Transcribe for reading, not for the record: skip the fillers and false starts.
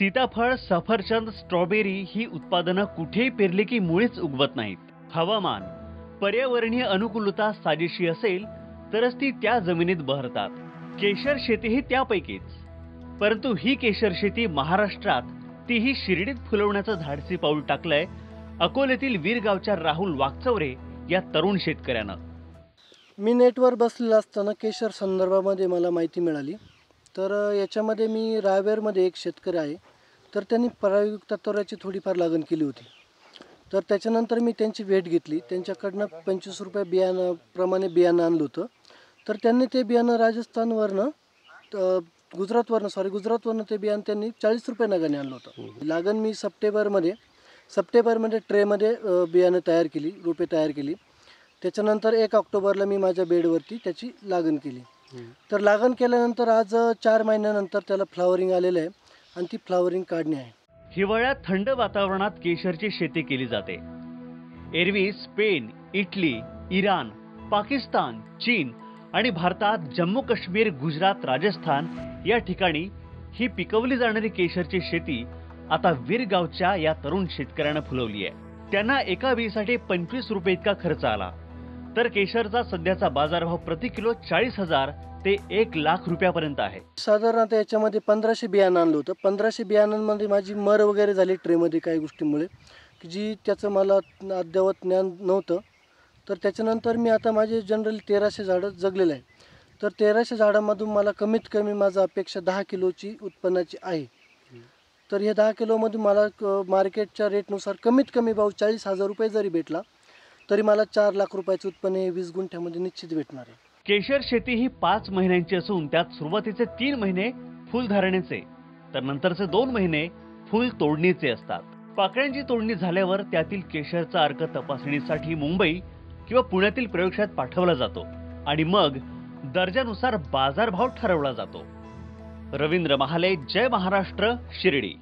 सीताफळ, सफरचंद, स्ट्रॉबेरी ही उत्पादनं कुठेही पेरली की मुळीच उगवत नाहीत. हवामान, पर्यावरणीय अनुकूलता साजेशी असेल तरच ती त्या जमिनीत बहरतात. केशर शेतीही त्यापैकीच. परंतु ही केशर शेती महाराष्ट्रात, तीही शिर्डीत फुलवण्याचं धाडसी पाऊल टाकलंय अकोल्यातील वीरगावच्या राहुल वाकचौरे या तरुण शेतकऱ्यानं. मी नेटवर बसलेला असताना केशर संदर्भामध्ये मला माहिती मिळाली. तर याच्यामध्ये मी रावेरमध्ये एक शेतकरी आहे, तर त्यांनी परागयुक्त तोऱ्याची थोडीफार लागण केली होती. तर त्याच्यानंतर मी त्यांची भेट घेतली. त्यांच्याकडनं 25 रुपये बियाणाप्रमाणे बियाणं आणलं होतं. तर त्यांनी ते बियाणं राजस्थानवरनं गुजरातवरनं ते बियाणं त्यांनी 40 रुपये नगाने आणलं होतं. लागण मी सप्टेंबरमध्ये ट्रेमध्ये बियाणं तयार केली, रोपे तयार केली. त्याच्यानंतर 1 ऑक्टोबरला मी माझ्या बेडवरती त्याची लागण केली. तर लागण केल्यानंतर आज 4 महिन्यानंतर त्याला फ्लावरिंग आलेलं आहे आणि ती फ्लावरिंग काढणे आहे. हिवाळ्यात थंड वातावरणात केशरची शेती केली जाते. एरवी स्पेन, इटली, इराण, पाकिस्तान, चीन आणि भारतात जम्मू काश्मीर, गुजरात, राजस्थान या ठिकाणी ही पिकवली जाणारी केशरची शेती आता वीरगावच्या या तरुण शेतकऱ्यानं फुलवली आहे. त्यांना एका बीसाठी 25 रुपये इतका खर्च आला. तर केशरचा सध्याचा बाजारभाव प्रति किलो 40,000 ते 1,00,000 रुपयापर्यंत आहे. साधारणतः याच्यामध्ये 1500 बियाणं आणलं होतं. 1500 बियाणांमध्ये माझी मर वगैरे झाली ट्रेमध्ये काही गोष्टींमुळे, की जी त्याचं मला अद्ययावत ज्ञान नव्हतं. तर त्याच्यानंतर मी आता माझे जनरली 1300 झाडं जगलेलं आहे. तर 1300 झाडांमधून मला कमीत कमी माझा अपेक्षा 10 किलोची उत्पन्नाची आहे. तर हे 10 किलोमधून मला मार्केटच्या रेटनुसार कमीत कमी भाव 40,000 रुपये जरी भेटला तरी मला 4 लाख रुपयाचं उत्पन्न हे 20 गुंठ्यामध्ये निश्चित भेटणार आहे. केशर शेती ही 5 महिन्यांची असून त्यात सुरुवातीचे 3 महिने फुलधारणेचे तर नंतरचे 2 महिने फुल तोडणीचे असतात. पाकळ्यांची तोडणी झाल्यावर त्यातील केशरचा अर्क तपासणीसाठी मुंबई किंवा पुण्यातील प्रयोगशाळेत पाठवला जातो आणि मग दर्जानुसार बाजारभाव ठरवला जातो. रवींद्र महाले, जय महाराष्ट्र, शिर्डी.